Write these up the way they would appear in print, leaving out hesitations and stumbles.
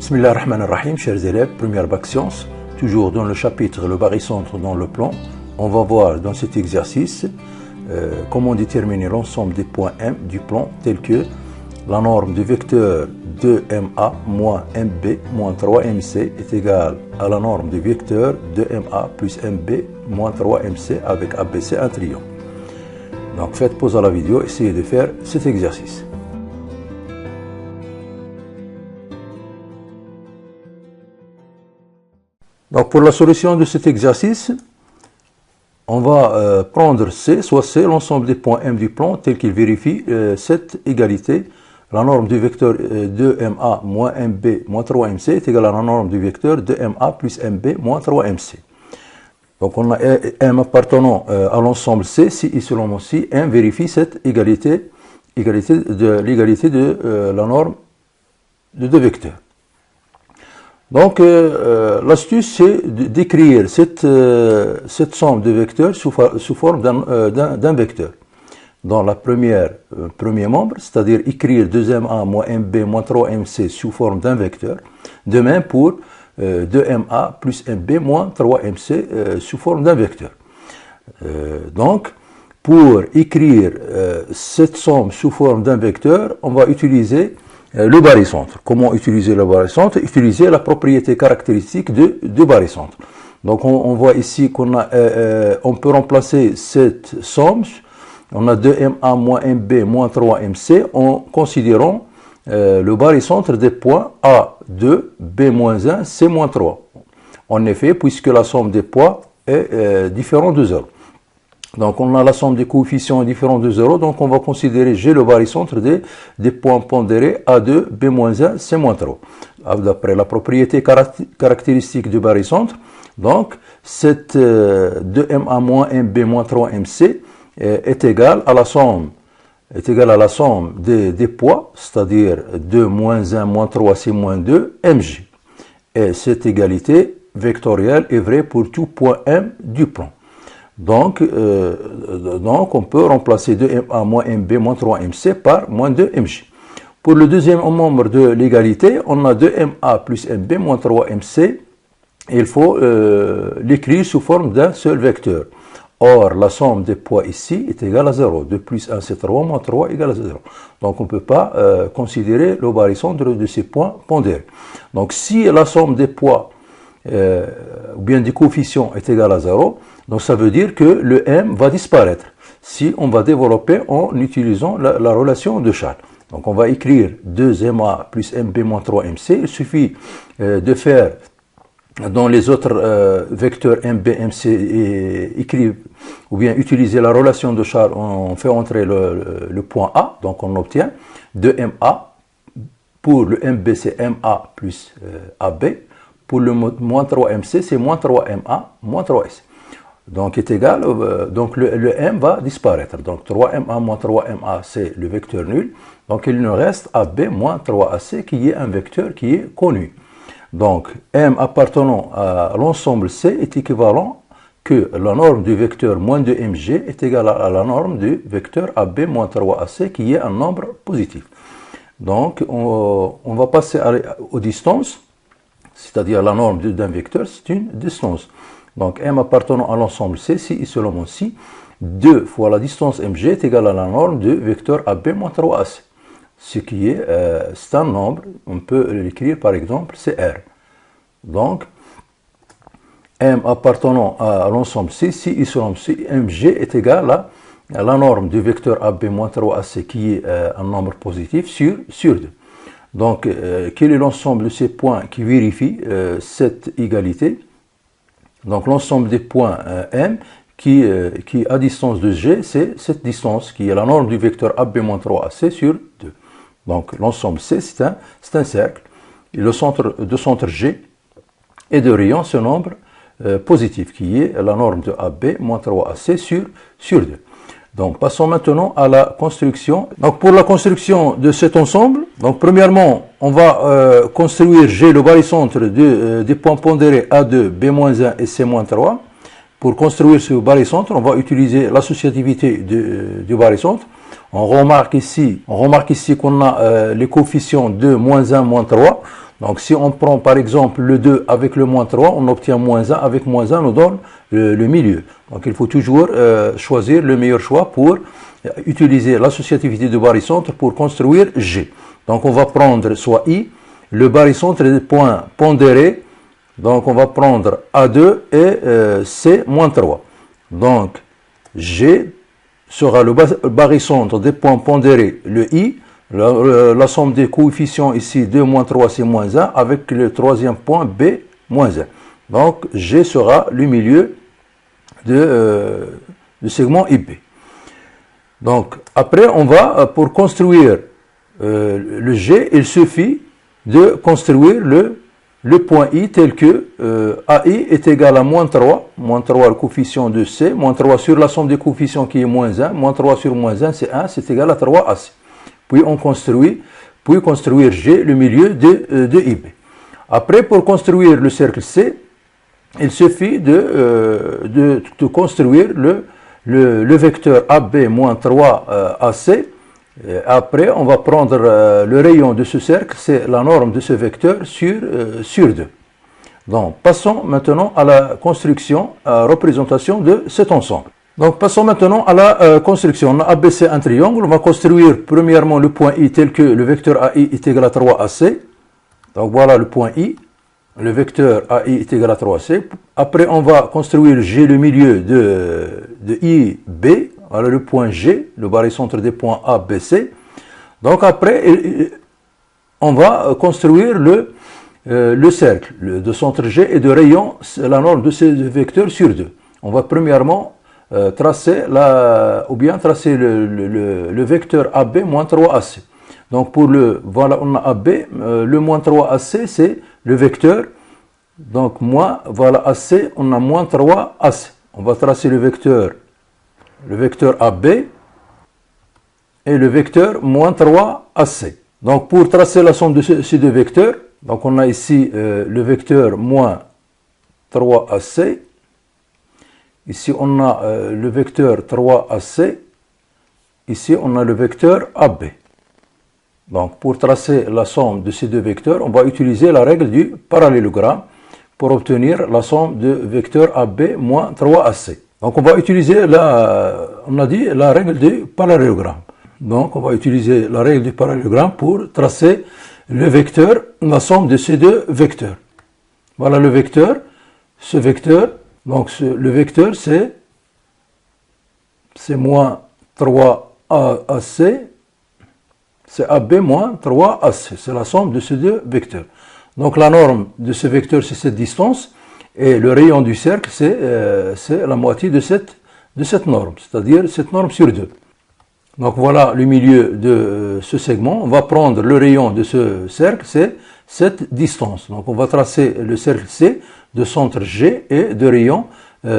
Bismillah ar-Rahman ar-Rahim, chers élèves, première bac sciences, toujours dans le chapitre le barycentre dans le plan, on va voir dans cet exercice comment déterminer l'ensemble des points M du plan tels que la norme du vecteur 2MA moins MB moins 3MC est égale à la norme du vecteur 2MA plus MB moins 3MC avec ABC un triangle. Donc faites pause à la vidéo, essayez de faire cet exercice. Donc pour la solution de cet exercice, on va prendre C, soit C, l'ensemble des points M du plan tel qu'il vérifie cette égalité. La norme du vecteur 2MA moins MB moins 3MC est égale à la norme du vecteur 2MA plus MB moins 3MC. Donc on a M appartenant à l'ensemble C, si et seulement si M vérifie cette égalité de la norme de deux vecteurs. Donc l'astuce c'est d'écrire cette somme de vecteurs sous forme d'un vecteur. Dans la premier membre, c'est-à-dire écrire 2MA moins MB moins 3MC sous forme d'un vecteur. De même pour 2MA plus MB moins 3MC sous forme d'un vecteur. Donc, pour écrire cette somme sous forme d'un vecteur, on va utiliser le barycentre. Comment utiliser le barycentre? Utiliser la propriété caractéristique du barycentre. Donc, on voit ici qu'on on peut remplacer cette somme. On a 2MA moins MB moins 3MC en considérant le barycentre des points A2, B-1, C-3. En effet, puisque la somme des poids est différente de 0. Donc on a la somme des coefficients différents de 0, donc on va considérer G le barycentre des points pondérés A2, B-1, C-3. D'après la propriété caractéristique du barycentre, donc cette 2MA moins MB moins 3MC est égale à la somme des poids, c'est-à-dire 2 moins 1 moins 3 c'est moins 2 mg. Et cette égalité vectorielle est vraie pour tout point M du plan. Donc on peut remplacer 2MA moins MB moins 3MC par moins 2 mg. Pour le deuxième membre de l'égalité, on a 2MA plus MB moins 3MC. Et il faut l'écrire sous forme d'un seul vecteur. Or, la somme des poids ici est égale à 0. 2 plus 1, c'est 3, moins 3 égale à 0. Donc, on ne peut pas considérer le barycentre de ces points pondérés. Donc, si la somme des poids ou bien des coefficients est égale à 0, donc ça veut dire que le M va disparaître. Si on va développer en utilisant la relation de Charles. Donc, on va écrire 2MA plus MB moins 3MC. Il suffit de faire dans les autres vecteurs MB, MC et écrire ou bien utiliser la relation de Charles, on fait entrer le point A, donc on obtient 2MA. Pour le MB, c'est MA plus AB. Pour le moins 3MC, c'est moins 3MA moins 3S. Donc est égal, donc le M va disparaître. Donc 3MA moins 3MA, c'est le vecteur nul. Donc il nous reste AB moins 3AC qui est un vecteur qui est connu. Donc, M appartenant à l'ensemble C est équivalent que la norme du vecteur moins 2mg est égale à la norme du vecteur AB moins 3AC qui est un nombre positif. Donc, on va passer aux distances, c'est-à-dire la norme d'un vecteur, c'est une distance. Donc, M appartenant à l'ensemble C, si et seulement si, 2 fois la distance mg est égale à la norme du vecteur AB moins 3AC. Ce qui est, c'est un nombre, on peut l'écrire par exemple, c'est R. Donc, M appartenant à l'ensemble C, si et seulement si, mg est égal à la norme du vecteur AB moins 3AC qui est un nombre positif sur 2. Donc, quel est l'ensemble de ces points qui vérifient cette égalité? Donc, l'ensemble des points M qui à distance de G, c'est cette distance qui est la norme du vecteur AB moins 3AC sur 2. Donc l'ensemble C, c'est un cercle. Et le centre G est de rayon ce nombre positif qui est la norme de AB moins 3AC sur 2. Donc passons maintenant à la construction. Donc pour la construction de cet ensemble, donc premièrement, on va construire G le barycentre des points pondérés A2, B-1 et C-3. Pour construire ce barycentre, on va utiliser l'associativité du barycentre. On remarque ici qu'on a les coefficients 2, moins 1, moins 3. Donc si on prend par exemple le 2 avec le moins 3, on obtient moins 1, avec moins 1 nous donne le milieu. Donc il faut toujours choisir le meilleur choix pour utiliser l'associativité du barycentre pour construire G. Donc on va prendre soit I, le barycentre des points pondérés, donc on va prendre A2 et C moins 3. Donc G sera le barycentre des points pondérés, le I, la somme des coefficients ici 2 moins 3 c'est moins 1 avec le troisième point B moins 1. Donc G sera le milieu du segment IB. Donc après on va, pour construire le G, il suffit de construire le point I tel que AI est égal à moins 3 le coefficient de C, moins 3 sur la somme des coefficients qui est moins 1, moins 3 sur moins 1 c'est 1, c'est égal à 3 AC. Puis on construit G, le milieu de IB. Après, pour construire le cercle C, il suffit de construire le vecteur AB moins 3 AC. Après, on va prendre le rayon de ce cercle, c'est la norme de ce vecteur sur 2. Donc, passons maintenant à la construction, à la représentation de cet ensemble. Donc, passons maintenant à la construction. On a ABC un triangle. On va construire premièrement le point I tel que le vecteur AI est égal à 3AC. Donc, voilà le point I. Le vecteur AI est égal à 3AC. Après, on va construire G, le milieu de IB. Voilà le point G, le barycentre des points A, B, C. Donc, après, on va construire le cercle de centre G et de rayon, la norme de ces vecteurs sur 2. On va premièrement tracer le vecteur AB moins 3AC. Donc voilà, on a AB, le moins 3AC c'est le vecteur. Donc voilà AC, on a moins 3AC. On va tracer le vecteur AB et le vecteur moins 3AC. Donc pour tracer la somme de ces deux vecteurs, donc on a ici le vecteur moins 3AC. Ici, on a le vecteur 3AC. Ici, on a le vecteur AB. Donc, pour tracer la somme de ces deux vecteurs, on va utiliser la règle du parallélogramme pour obtenir la somme de vecteur AB moins 3AC. Donc, on va utiliser la règle du parallélogramme. Donc, on va utiliser la règle du parallélogramme pour tracer le vecteur, la somme de ces deux vecteurs. Voilà le vecteur, ce vecteur. Donc, le vecteur, c'est moins 3AC, c'est AB moins 3AC. C'est la somme de ces deux vecteurs. Donc, la norme de ce vecteur, c'est cette distance. Et le rayon du cercle, c'est la moitié de cette norme, c'est-à-dire cette norme sur 2. Donc, voilà le milieu de ce segment. On va prendre le rayon de ce cercle, c'est cette distance. Donc, on va tracer le cercle C de centre G et de rayon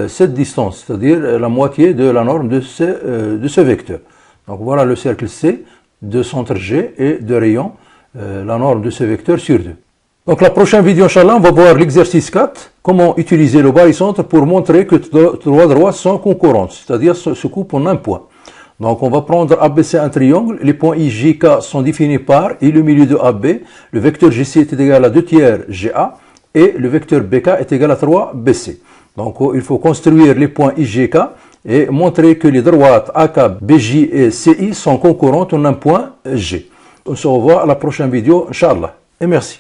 cette distance, c'est-à-dire la moitié de la norme de ce vecteur. Donc, voilà le cercle C de centre G et de rayon la norme de ce vecteur sur 2. Donc, la prochaine vidéo, Inch'Allah, on va voir l'exercice 4, comment utiliser le barycentre pour montrer que trois droites sont concurrentes, c'est-à-dire se coupent en un point. Donc, on va prendre ABC un triangle. Les points IJK sont définis par I, le milieu de AB. Le vecteur GC est égal à 2 tiers GA. Et le vecteur BK est égal à 3 BC. Donc, il faut construire les points IJK et montrer que les droites AK, BJ et CI sont concurrentes en un point G. On se revoit à la prochaine vidéo, Inch'Allah. Et merci.